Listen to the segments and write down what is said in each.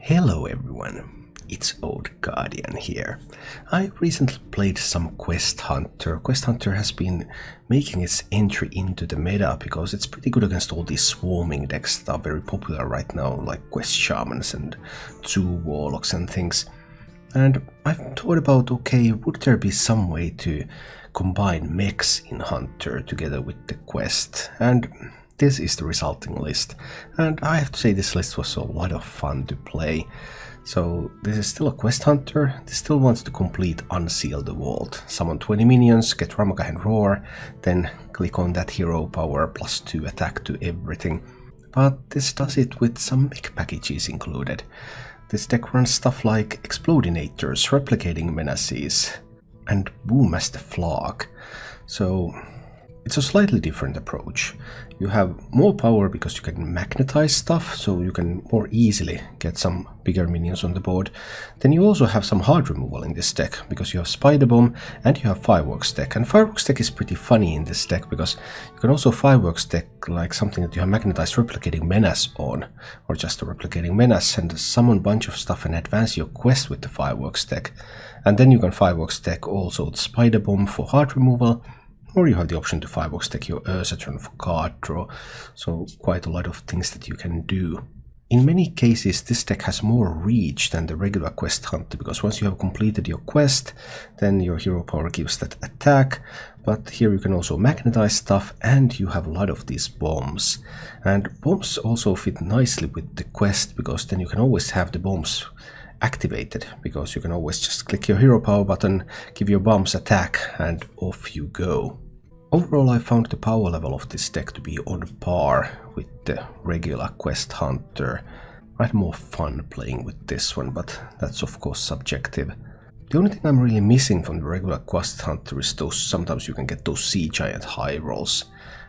Hello everyone, it's Old Guardian here. I recently played some Quest Hunter. Quest Hunter has been making its entry into the meta because it's pretty good against all these swarming decks that are very popular right now, like Quest Shamans and 2 Warlocks and things. And I've thought about, okay, would there be some way to combine mechs in Hunter together with the quest? And this is the resulting list, and I have to say this list was a lot of fun to play. So this is still a Quest Hunter. This still wants to complete Unseal the Vault. Summon 20 minions, get Ramagahan Roar, then click on that hero power +2 attack to everything. But this does it with some mech packages included. This deck runs stuff like Explodinators, Replicating Menaces, and Boom as the Flag. So it's a slightly different approach. You have more power because you can magnetize stuff, so you can more easily get some bigger minions on the board. Then you also have some hard removal in this deck, because you have Spider Bomb and you have Fireworks deck. And Fireworks deck is pretty funny in this deck, because you can also Fireworks deck like something that you have magnetized Replicating Menace on, or just a Replicating Menace, and summon a bunch of stuff and advance your quest with the Fireworks deck. And then you can Fireworks deck also the Spider Bomb for hard removal, or you have the option to Fireworks deck your Ursatron for card draw, so quite a lot of things that you can do. In many cases this deck has more reach than the regular Quest Hunter, because once you have completed your quest, then your hero power gives that attack, but here you can also magnetize stuff, and you have a lot of these bombs. And bombs also fit nicely with the quest, because then you can always have the bombs activated, because you can always just click your hero power button, give your bombs attack, and off you go. Overall, I found the power level of this deck to be on par with the regular Quest Hunter. I had more fun playing with this one, but that's of course subjective. The only thing I'm really missing from the regular Quest Hunter is those, sometimes you can get those Sea Giant high rolls.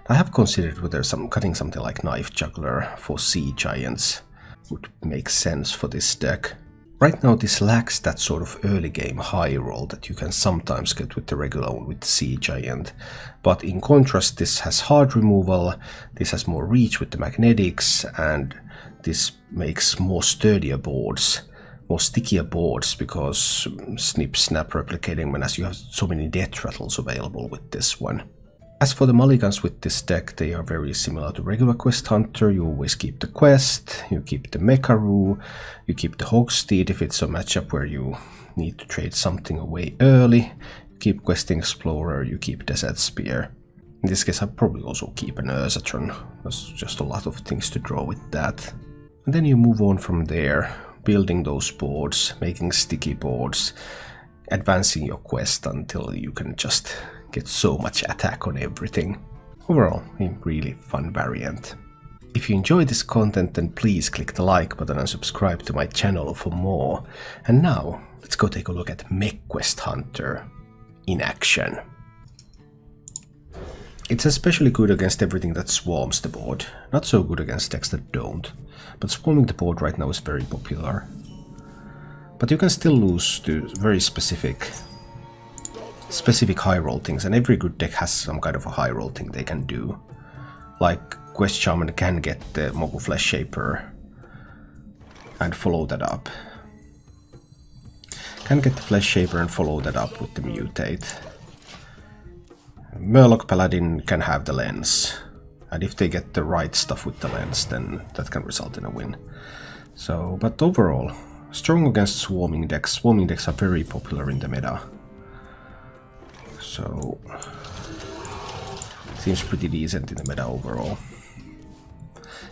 I have considered whether cutting something like Knife Juggler for Sea Giants would make sense for this deck. Right now this lacks that sort of early game high roll that you can sometimes get with the regular one with Sea Giant. But in contrast, this has hard removal, this has more reach with the magnetics, and this makes more sturdier boards, more stickier boards, because Snip Snap Replicating Menace, you have so many death rattles available with this one. As for the mulligans with this deck, they are very similar to regular Quest Hunter. You always keep the quest, you keep the Mecharoo, you keep the Hogsteed if it's a matchup where you need to trade something away early, you keep Questing Explorer, you keep Desert Spear. In this case I'd probably also keep an Ursatron, there's just a lot of things to draw with that. And then you move on from there, building those boards, making sticky boards, advancing your quest until you can just get so much attack on everything. Overall, a really fun variant. If you enjoy this content, then please click the like button and subscribe to my channel for more. And now, let's go take a look at Mech Quest Hunter in action. It's especially good against everything that swarms the board, not so good against decks that don't. But swarming the board right now is very popular. But you can still lose to very specific high roll things, and every good deck has some kind of a high roll thing they can do. Like Quest Shaman can get the Mogu Flesh Shaper and follow that up. Can get the Flesh Shaper and follow that up with the Mutate. Murloc Paladin can have the Lens, and if they get the right stuff with the Lens, then that can result in a win. So, but overall, strong against swarming decks. Swarming decks are very popular in the meta. So, seems pretty decent in the meta overall.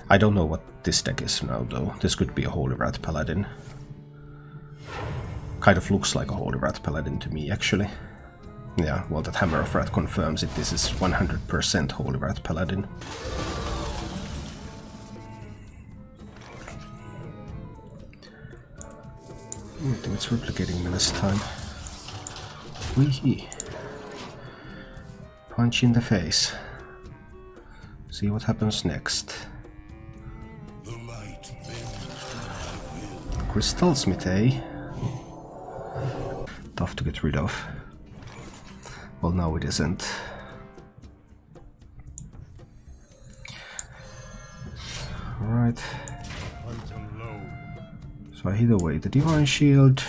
I don't know what this deck is now though. This could be a Holy Wrath Paladin. Kind of looks like a Holy Wrath Paladin to me actually. Yeah, well, that Hammer of Wrath confirms it. This is 100% Holy Wrath Paladin. I think it's Replicating Menace time. Wee-hee. Punch in the face. See what happens next. Crystal Smith, eh? Tough to get rid of. Well, now it isn't. Alright. So I hit away the Divine Shield.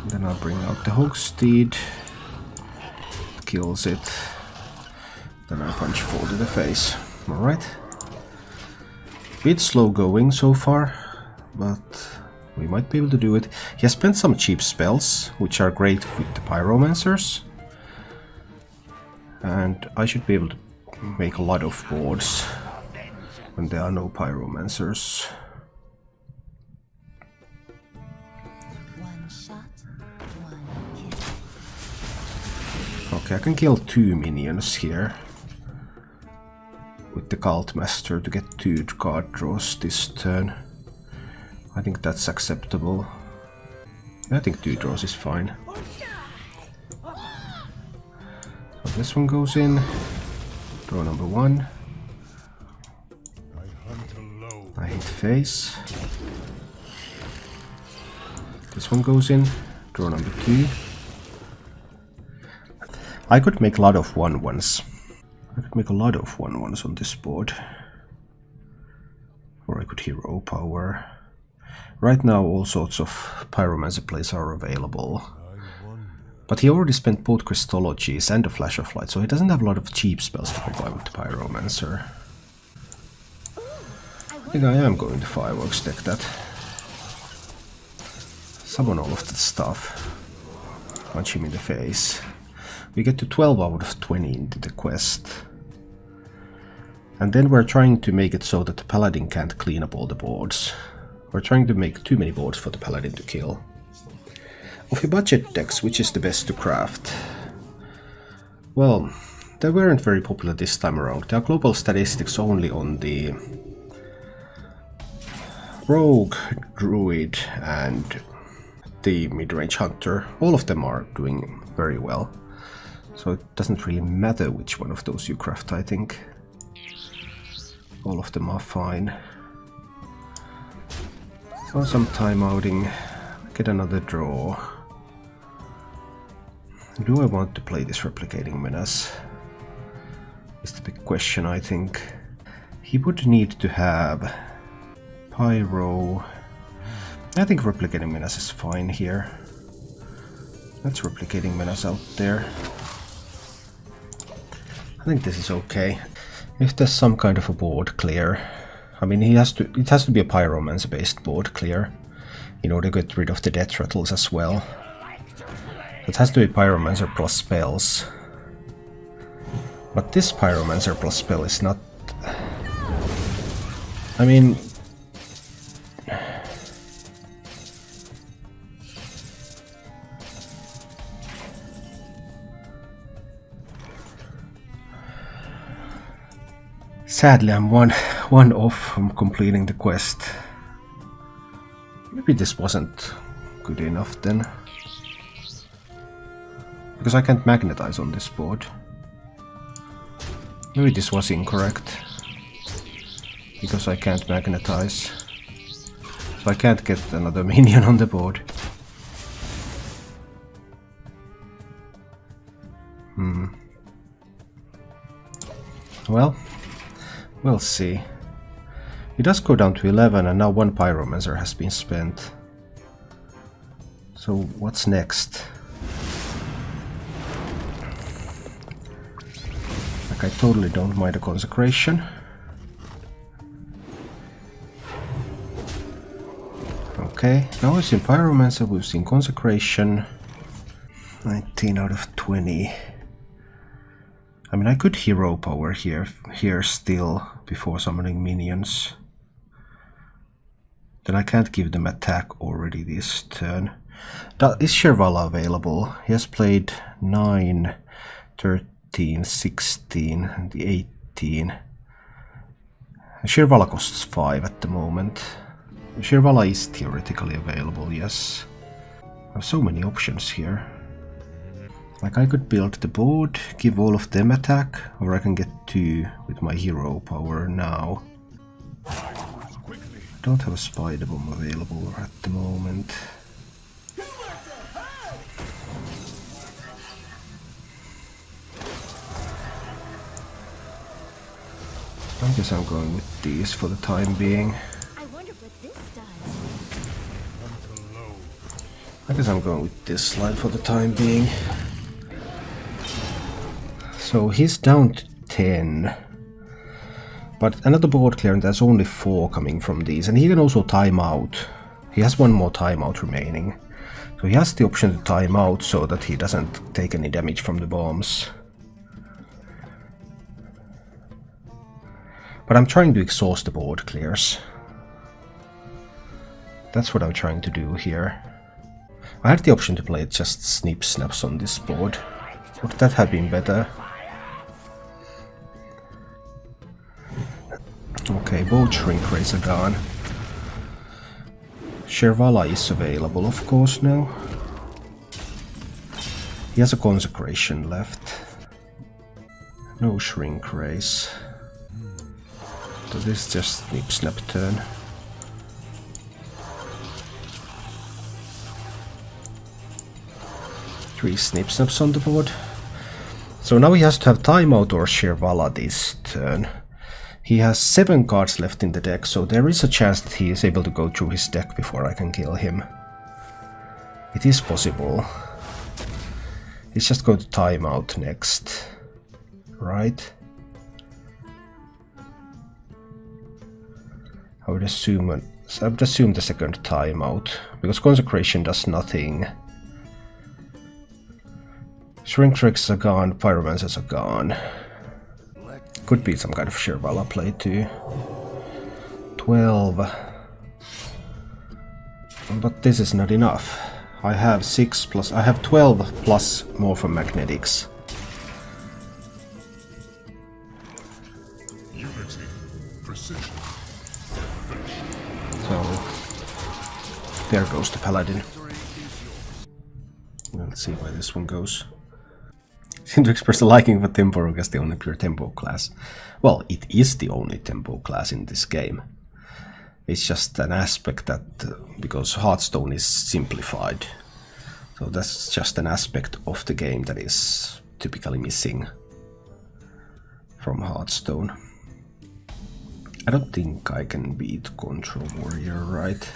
And then I'll bring out the Hogsteed. Kills it. Then I punch 4 to the face. Alright. Bit slow going so far, but we might be able to do it. He has spent some cheap spells, which are great with the Pyromancers. And I should be able to make a lot of boards when there are no Pyromancers. One shot, one kill. Okay, I can kill 2 minions here with the Cult Master to get 2 card draws this turn. I think that's acceptable. I think 2 draws is fine. So this one goes in. Draw number 1. I hit face. This one goes in. Draw number 2. I could make a lot of 1/1s. I could make a lot of 1/1s on this board. Or I could hero power. Right now all sorts of Pyromancer plays are available. But he already spent both Crystologies and a Flash of Light, so he doesn't have a lot of cheap spells to combine with the Pyromancer. I think I am going to Fireworks deck that. Summon all of that stuff. Punch him in the face. We get to 12 out of 20 into the quest. And then we're trying to make it so that the Paladin can't clean up all the boards. We're trying to make too many boards for the Paladin to kill. Of your budget decks, which is the best to craft? Well, they weren't very popular this time around. There are global statistics only on the Rogue, Druid and the mid-range Hunter. All of them are doing very well. So it doesn't really matter which one of those you craft, I think. All of them are fine. So some time outing, get another draw. Do I want to play this Replicating Menace? Is the big question, I think. He would need to have Pyro. I think Replicating Menace is fine here. That's Replicating Menace out there. I think this is okay. If there's some kind of a board clear, I mean, it has to be a Pyromancer based board clear in order to get rid of the death rattles as well. It has to be Pyromancer plus spells. But this Pyromancer plus spell is not... I mean... Sadly, I'm one off from completing the quest. Maybe this wasn't good enough then. Because I can't magnetize on this board. Maybe this was incorrect. Because I can't magnetize. So I can't get another minion on the board. Well, we'll see. It does go down to 11 and now 1 Pyromancer has been spent. So what's next? Like, I totally don't mind a Consecration. Okay, now we've seen Pyromancer, we've seen Consecration. 19 out of 20. I mean, I could hero power here still before summoning minions. Then I can't give them attack already this turn. Is Shirvala available? He has played 9, 13, 16, and the 18. Shirvala costs 5 at the moment. Shirvala is theoretically available, yes. I have so many options here. Like, I could build the board, give all of them attack, or I can get 2 with my hero power now. I don't have a Spider Bomb available at the moment. I guess I'm going with these for the time being. I wonder what this does. I guess I'm going with this slide for the time being. So he's down to 10. But another board clear, and there's only 4 coming from these. And he can also time out. He has 1 more timeout remaining. So he has the option to time out so that he doesn't take any damage from the bombs. But I'm trying to exhaust the board clears. That's what I'm trying to do here. I had the option to play just snip snaps on this board. Would that have been better? Okay, both shrink rays are gone. Shervala is available, of course, now. He has a consecration left. No shrink rays. So this is just snip snap turn. Three snip snaps on the board. So now he has to have timeout or Shervala this turn. He has 7 cards left in the deck, so there is a chance that he is able to go through his deck before I can kill him. It is possible. He's just going to time out next. Right? I would assume the second timeout, because Consecration does nothing. Shrink Tricks are gone, Pyromancers are gone. Could be some kind of Shervala play too. 12. But this is not enough. I have 6 plus... I have 12 plus more from Magnetics. Unity, precision. So... there goes the Paladin. Let's see where this one goes. Seem to express a liking for Tempo as the only pure tempo class. Well, it is the only tempo class in this game. It's just an aspect that, because Hearthstone is simplified, so that's just an aspect of the game that is typically missing from Hearthstone. I don't think I can beat Control Warrior, right?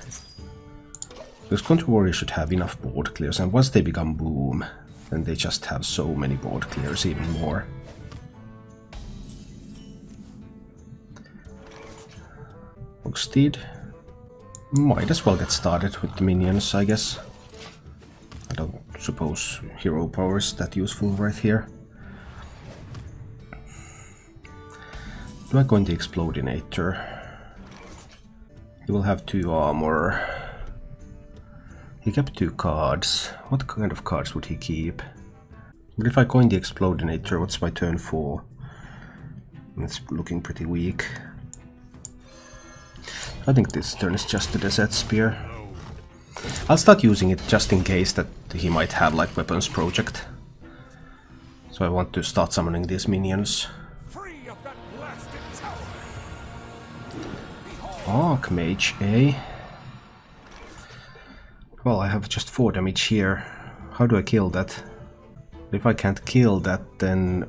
Because Control Warrior should have enough board clears, and once they become boom, then they just have so many board clears, even more. Oxteed. Might as well get started with the minions, I guess. I don't suppose hero power is that useful right here. Do I go in the Explodinator? He will have 2 armor. He kept 2 cards. What kind of cards would he keep? But if I coin the Explodinator, what's my turn 4? It's looking pretty weak. I think this turn is just the Desert Spear. I'll start using it just in case that he might have like Weapons Project. So I want to start summoning these minions. Archmage, eh? Well, I have just 4 damage here. How do I kill that? If I can't kill that, then...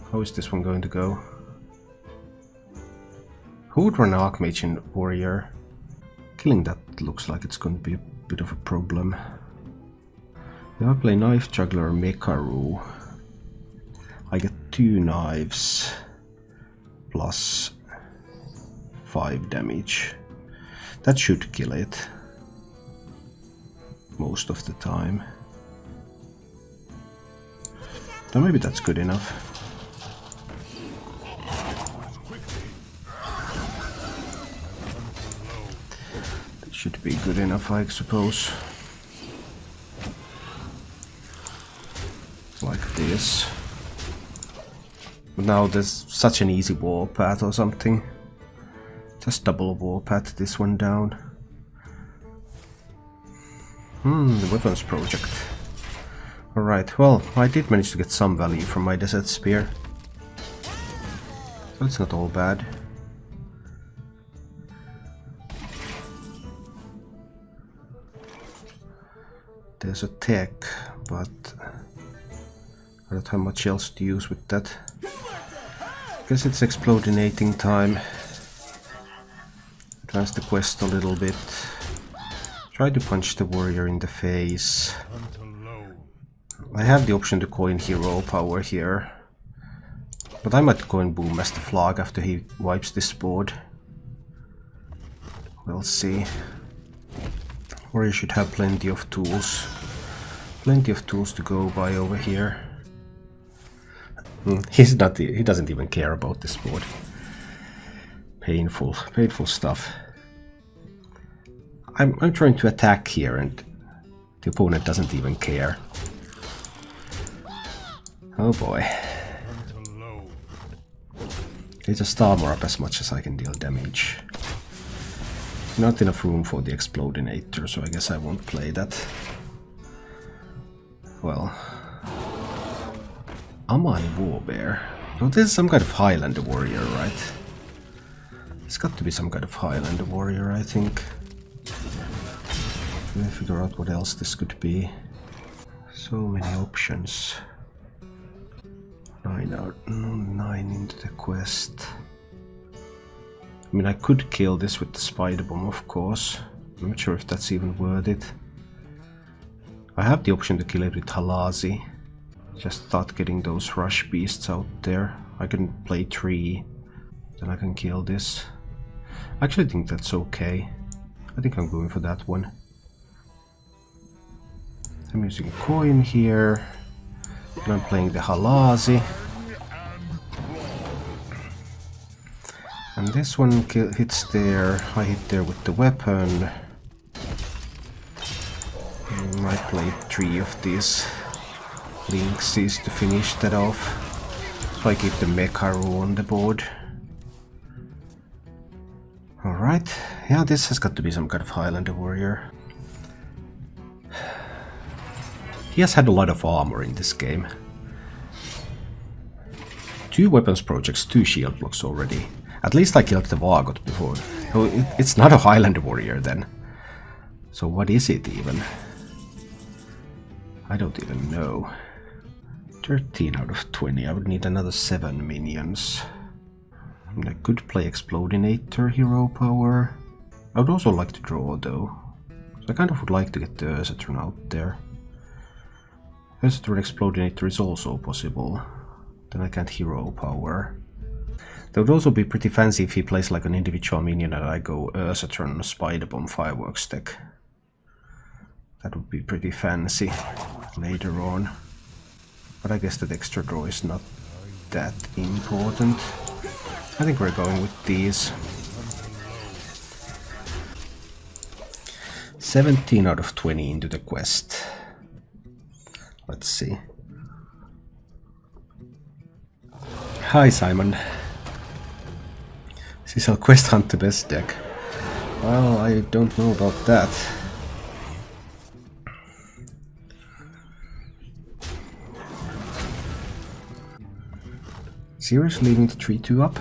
how is this one going to go? Who would run Archmage in Warrior? Killing that looks like it's going to be a bit of a problem. If I play Knife Juggler Mekaru, I get 2 knives plus 5 damage. That should kill it. Most of the time. So maybe that's good enough. That should be good enough, I suppose. Like this. But now there's such an easy warpath or something. Just double warpath this one down. The Weapons Project. Alright, well, I did manage to get some value from my Desert Spear. So it's not all bad. There's a tech, but I don't have much else to use with that. Guess it's explodinating time. Advance the quest a little bit. Try to punch the warrior in the face. I have the option to coin hero power here. But I might go and boom as the flag after he wipes this board. We'll see. Warrior should have plenty of tools. Plenty of tools to go by over here. He doesn't even care about this board. Painful stuff. I'm trying to attack here and the opponent doesn't even care. Oh boy. They just armor up as much as I can deal damage. Not enough room for the explodinator, so I guess I won't play that. Well. Amani Warbear. Oh, this is some kind of Highlander Warrior, right? It's got to be some kind of Highlander Warrior, I think. Trying to figure out what else this could be. So many options. 9 into the quest. I mean, I could kill this with the spider bomb, of course. I'm not sure if that's even worth it. I have the option to kill it with Halazi. Just start getting those rush beasts out there. I can play 3, then I can kill this. I actually think that's okay. I think I'm going for that one. I'm using a coin here. And I'm playing the Halazi. And this one hits there. I hit there with the weapon. I might play 3 of these Lynxes to finish that off. So I keep the Mecharo on the board. Alright. Yeah, this has got to be some kind of Highlander Warrior. He has had a lot of armor in this game. 2 weapons projects, 2 shield blocks already. At least I killed the Vargot before. Oh, it's not a Highlander Warrior then. So what is it even? I don't even know. 13 out of 20. I would need another 7 minions. I could play Explodinator hero power. I would also like to draw though. So I kind of would like to get the Ursatron out there. Ursatron Explodinator is also possible. Then I can't hero power. That would also be pretty fancy if he plays like an individual minion and I go Ursatron Spider Bomb Fireworks deck. That would be pretty fancy later on. But I guess that extra draw is not that important. I think we're going with these. 17 out of 20 into the quest. Let's see. Hi Simon. Is this our Quest Hunter best deck? Well, I don't know about that. Seriously leaving the 3-2 up?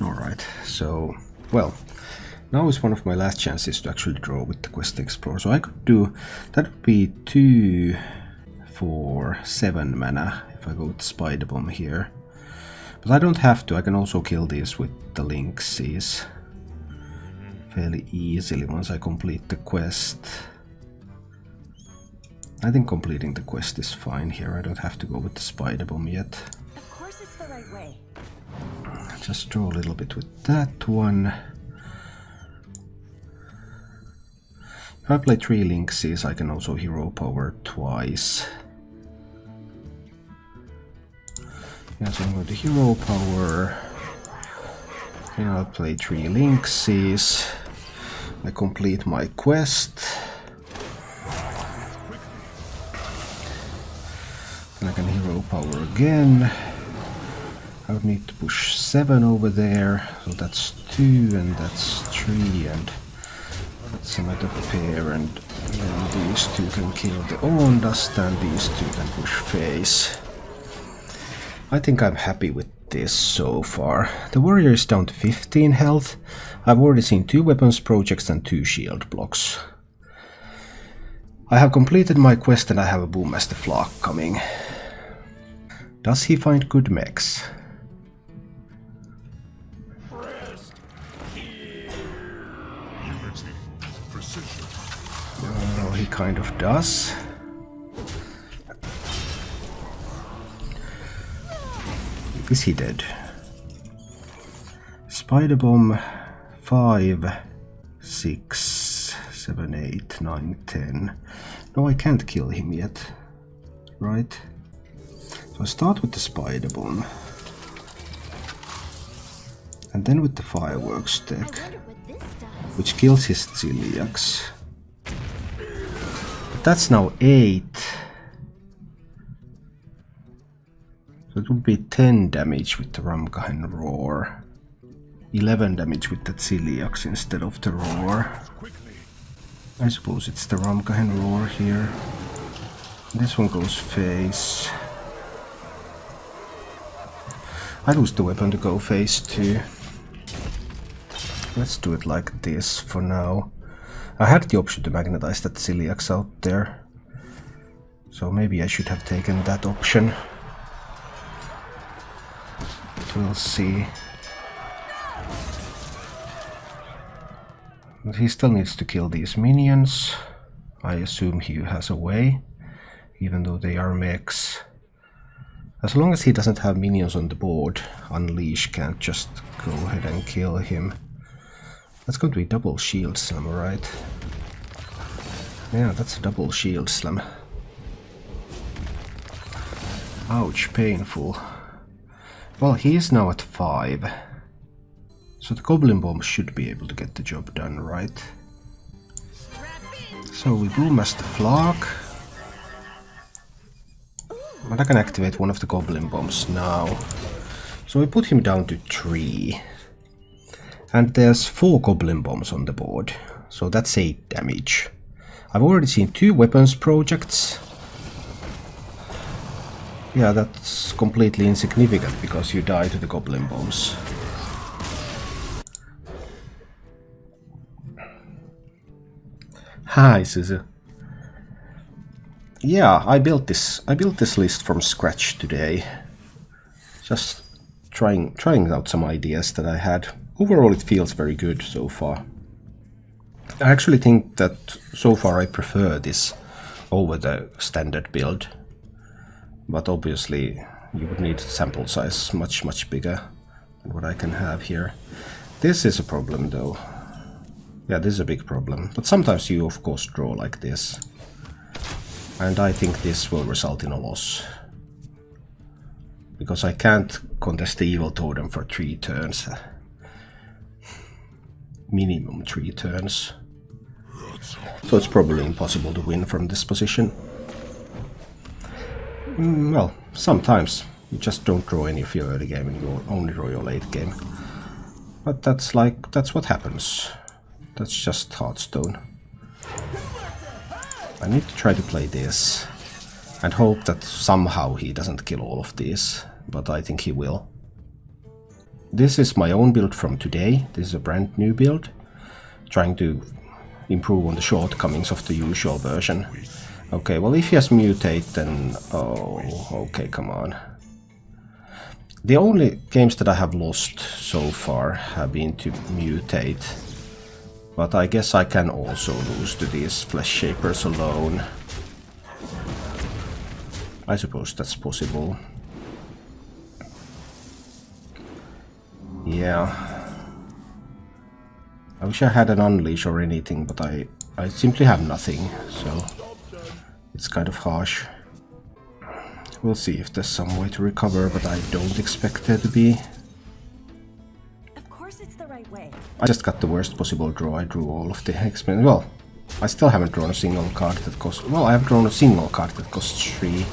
Alright, so, well, now is one of my last chances to actually draw with the Quest Explorer. So I could do, that would be 2 for 7 mana if I go with Spider Bomb here. But I don't have to, I can also kill these with the Lynxes fairly easily once I complete the quest. I think completing the quest is fine here, I don't have to go with the Spider Bomb yet. Of course it's the right way. Just draw a little bit with that one. If I play 3 Lynxes, I can also hero power twice. Yeah, so I'm going to hero power. Then I'll play 3 Lynxes. I complete my quest. Then I can hero power again. I would need to push 7 over there. So that's 2 and that's 3 and that's another pair, and then these 2 can kill the Ondast and these 2 can push face. I think I'm happy with this so far. The warrior is down to 15 health. I've already seen 2 weapons projects and 2 shield blocks. I have completed my quest and I have a Boom as the Flock coming. Does he find good mechs? Unity. Precision. Well, he kind of does. Is he dead? Spider Bomb 5, 6, 7, 8, 9, 10. No, I can't kill him yet. Right? So I start with the Spider Bomb. And then with the Fireworks deck, which kills his Celiacs. But that's now 8. So it would be 10 damage with the Ramkahen Roar. 11 damage with the Celiacs instead of the Roar. I suppose it's the Ramkahen Roar here. This one goes face. I lose the weapon to go face too. Let's do it like this for now. I had the option to magnetize that Celiacs out there. So maybe I should have taken that option. But we'll see. But he still needs to kill these minions. I assume he has a way, even though they are mechs. As long as he doesn't have minions on the board, Unleash can't just go ahead and kill him. That's going to be double shield slam, right? Yeah, that's a double shield slam. Ouch, painful. Well, he is now at 5. So the Goblin Bomb should be able to get the job done, right? So we Brewmaster Flark. But I can activate one of the Goblin Bombs now. So we put him down to 3. And there's 4 Goblin Bombs on the board. So that's 8 damage. I've already seen 2 weapons projects. Yeah, that's completely insignificant because you die to the Goblin Bombs. Hi, Suzu. Yeah, I built this list from scratch today. Just trying out some ideas that I had. Overall it feels very good so far. I actually think that so far I prefer this over the standard build. But obviously you would need sample size much bigger than what I can have here. This is a problem though. Yeah, this is a big problem. But sometimes you of course draw like this. And I think this will result in a loss. Because I can't contest the Evil Totem for 3 turns. Minimum 3 turns. So it's probably impossible to win from this position. Well, sometimes you just don't draw any of your early game and you only draw your late game. But that's what happens. That's just Hearthstone. I need to try to play this and hope that somehow he doesn't kill all of these, but I think he will. This is my own build from today. This is a brand new build, trying to improve on the shortcomings of the usual version. Okay, well if he has mutate then... oh, okay, come on. The only games that I have lost so far have been to mutate. But I guess I can also lose to these Flesh Shapers alone. I suppose that's possible. Yeah. I wish I had an Unleash or anything, but I simply have nothing, so it's kind of harsh. We'll see if there's some way to recover, but I don't expect there to be. I just got the worst possible draw. I drew all of the X-Men. Well, I still haven't drawn a single card that costs... well, I have drawn a single card that costs 3.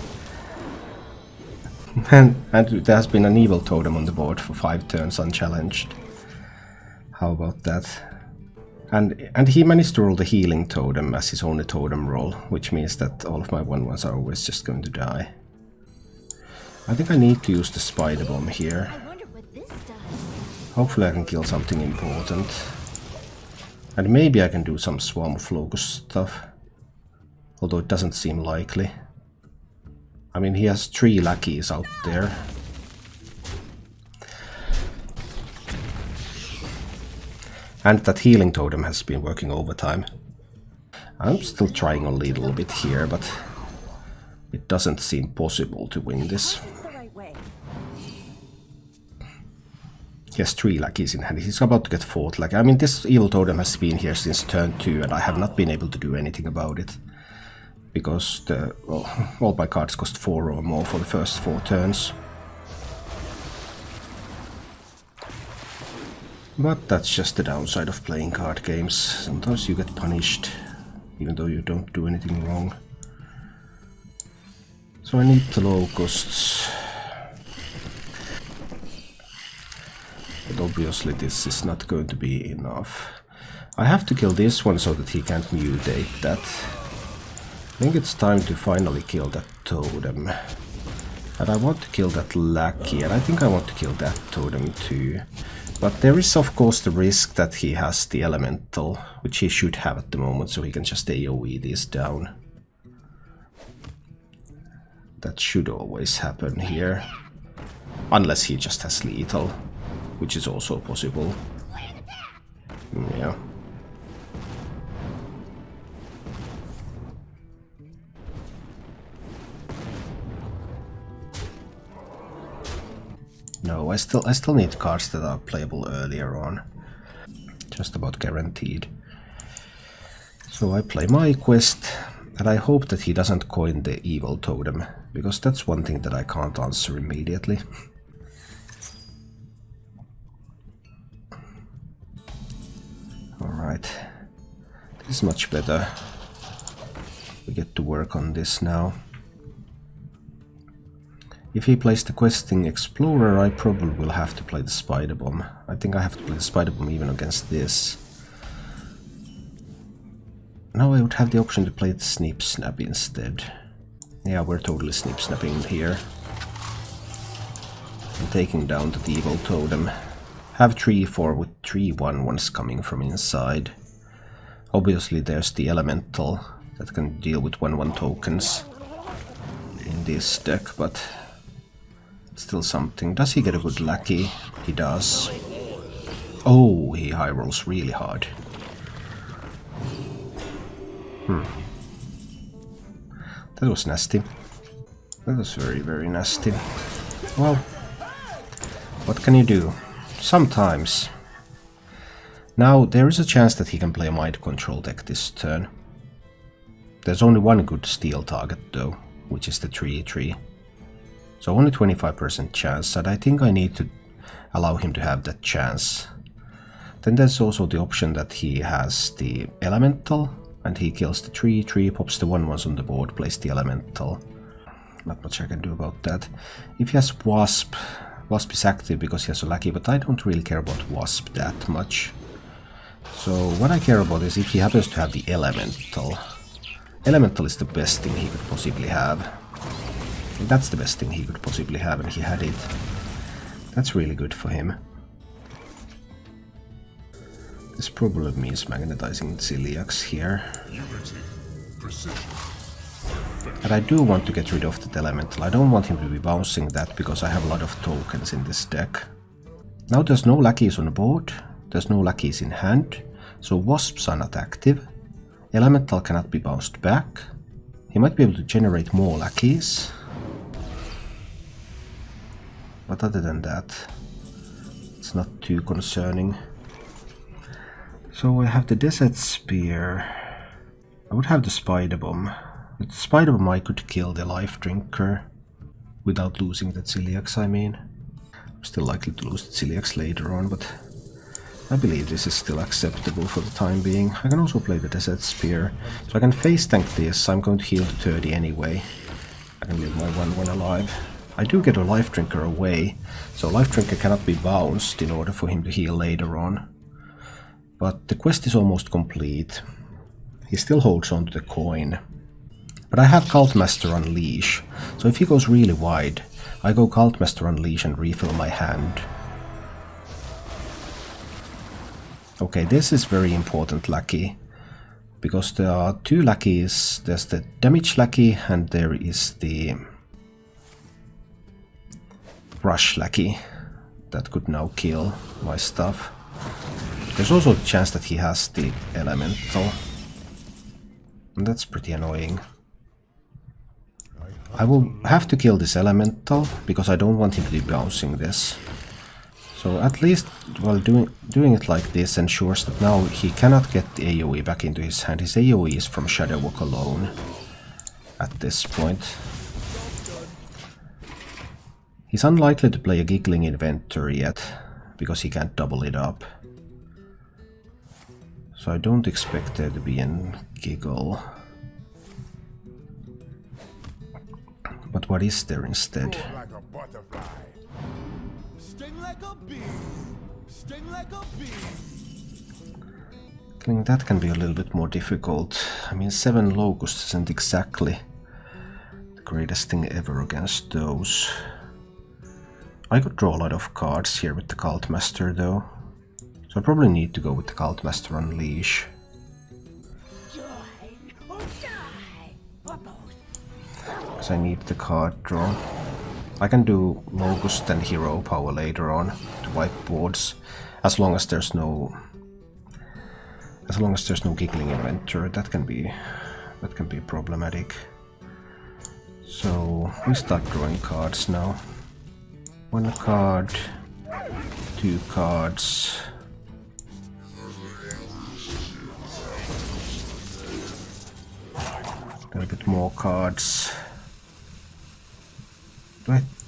and there has been an Evil Totem on the board for 5 turns unchallenged. How about that? And he managed to roll the Healing Totem as his only totem roll, which means that all of my 1/1s are always just going to die. I think I need to use the Spider Bomb here. Hopefully I can kill something important. And maybe I can do some Swamp Locust stuff. Although it doesn't seem likely. I mean, he has 3 lackeys out there. And that healing totem has been working overtime. I'm still trying a little bit here, but it doesn't seem possible to win this. It's the right way. He has 3 lackeys in hand. He's about to get 4th lackey. I mean, this evil totem has been here since turn 2, and I have not been able to do anything about it. Because all my cards cost 4 or more for the first 4 turns. But that's just the downside of playing card games. Sometimes you get punished, even though you don't do anything wrong. So I need the locusts. But obviously this is not going to be enough. I have to kill this one so that he can't mutate that. I think it's time to finally kill that totem. And I want to kill that lackey, and I think I want to kill that totem too. But there is of course the risk that he has the elemental, which he should have at the moment, so he can just AoE this down. That should always happen here. Unless he just has lethal, which is also possible. Yeah. No, I still need cards that are playable earlier on. Just about guaranteed. So I play my quest, and I hope that he doesn't coin the evil totem, because that's one thing that I can't answer immediately. Alright. This is much better. We get to work on this now. If he plays the questing explorer, I probably will have to play the spider bomb. I think I have to play the spider bomb even against this. Now I would have the option to play the snip snap instead. Yeah, we're totally snip snapping here. And taking down the evil totem. Have 3-4 with 3/1/1s coming from inside. Obviously there's the elemental that can deal with 1/1 tokens in this deck, but still something. Does he get a good lackey? He does. Oh, he high rolls really hard. That was nasty. That was very, very nasty. Well, what can you do? Sometimes. Now, there is a chance that he can play a mind control deck this turn. There's only one good steal target though, which is the 3/3. So only 25% chance, and I think I need to allow him to have that chance. Then there's also the option that he has the elemental, and he kills the 3/3, pops the 1/1s on the board, plays the elemental. Not much I can do about that. If he has Wasp, Wasp is active because he has a lackey, but I don't really care about Wasp that much. So what I care about is if he happens to have the elemental. Elemental is the best thing he could possibly have. That's the best thing he could possibly have, and he had it. That's really good for him. This probably means magnetizing Celiax here. Unity, precision, And I do want to get rid of that elemental. I don't want him to be bouncing that because I have a lot of tokens in this deck. Now there's no lackeys on the board. There's no lackeys in hand. So wasps are not active. Elemental cannot be bounced back. He might be able to generate more lackeys. But other than that, it's not too concerning. So I have the Desert Spear. I would have the Spider Bomb. With the Spider Bomb I could kill the Life Drinker without losing the Celiax, I mean. I'm still likely to lose the Celiax later on, but I believe this is still acceptable for the time being. I can also play the Desert Spear. So I can face tank this. I'm going to heal to 30 anyway. I can leave my 1/1 alive. I do get a Life Drinker away, so Life Drinker cannot be bounced in order for him to heal later on. But the quest is almost complete. He still holds on to the coin. But I have Cultmaster Unleash, so if he goes really wide, I go Cultmaster Unleash and refill my hand. Okay, this is very important lackey, because there are 2 lackeys. There's the damage lackey and there is the Rush Lackey that could now kill my stuff. There's also a chance that he has the Elemental. And that's pretty annoying. I will have to kill this Elemental, because I don't want him to be bouncing this. So at least while doing it like this ensures that now he cannot get the AoE back into his hand. His AoE is from Shadow Walk alone at this point. He's unlikely to play a Giggling Inventory yet, because he can't double it up. So I don't expect there to be an Giggle. But what is there instead? Like a butterfly. Sting like a bee. Sting like a bee. Killing that can be a little bit more difficult. I mean, 7 Locusts isn't exactly the greatest thing ever against those. I could draw a lot of cards here with the Cult Master though. So I probably need to go with the Cult Master Unleash. Because I need the card draw. I can do Locust and Hero Power later on to wipe boards, as long as there's no Giggling Inventor. That can be problematic. So we start drawing cards now. 1 card, 2 cards. A little bit more cards.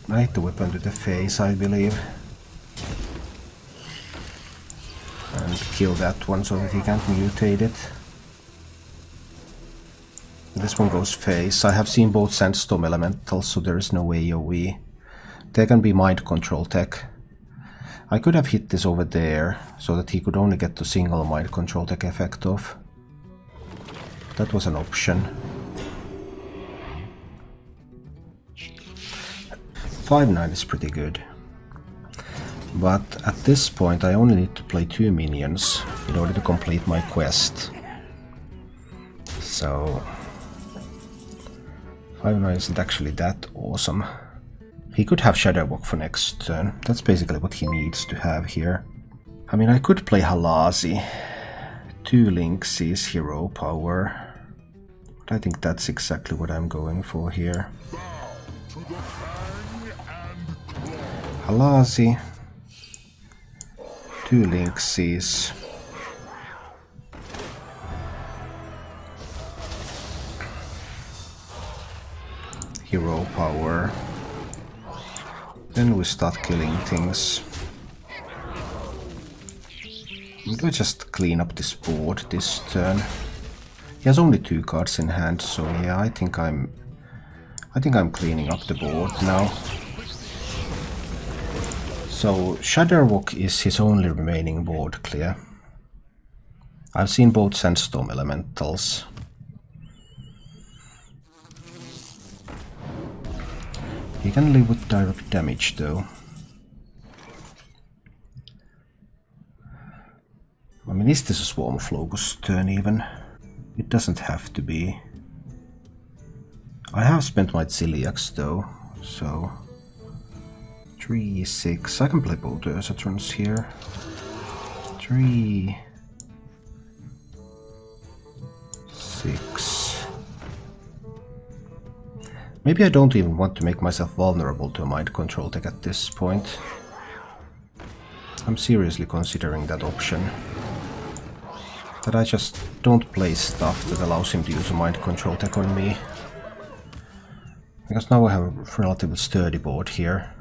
I hit the weapon to the face, I believe. And kill that one so that he can't mutate it. This one goes face. I have seen both Sandstorm Elementals, so there is no AoE. There can be Mind Control tech. I could have hit this over there, so that he could only get the single Mind Control tech effect off. That was an option. 5-9 is pretty good. But at this point I only need to play 2 minions in order to complete my quest. So 5-9 isn't actually that awesome. He could have Shadow Walk for next turn. That's basically what he needs to have here. I mean, I could play Halazi. 2 Lynxes, Hero Power. But I think that's exactly what I'm going for here. Halazi, 2 Lynxes. Hero Power. Then we start killing things. We'll just clean up this board this turn. He has only 2 cards in hand, so yeah, I think I'm cleaning up the board now. So Shadow Walk is his only remaining board clear. I've seen both Sandstorm Elementals. He can live with direct damage though. I mean, is this a Swarm of Locust turn even? It doesn't have to be. I have spent my Ziliax though, so 3, 6. I can play both Ursatrons here. 3, 6. Maybe I don't even want to make myself vulnerable to a Mind Control tech at this point. I'm seriously considering that option. That I just don't play stuff that allows him to use a Mind Control tech on me. Because now I have a relatively sturdy board here.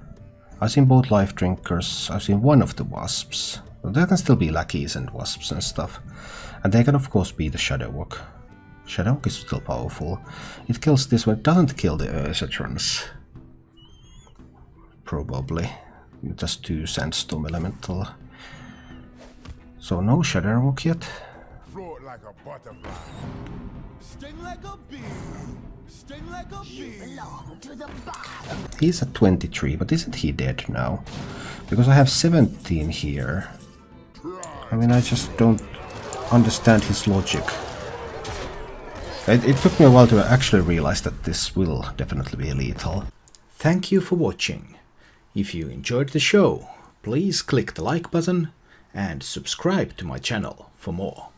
I've seen both Life Drinkers, I've seen one of the Wasps. But there can still be Lackeys and Wasps and stuff. And they can of course be the Shadow Walk. Shadow Walk is still powerful. It kills this one, it doesn't kill the Ursatrons. Probably. Just 2 Sandstorm Elemental. So no Shadow Walk yet. Float like a butterfly. Sting like a bee. Sting like a bee. Belong to the bottom. He's at 23, but isn't he dead now? Because I have 17 here. I mean, I just don't understand his logic. It took me a while to actually realize that this will definitely be lethal. Thank you for watching. If you enjoyed the show, please click the like button and subscribe to my channel for more.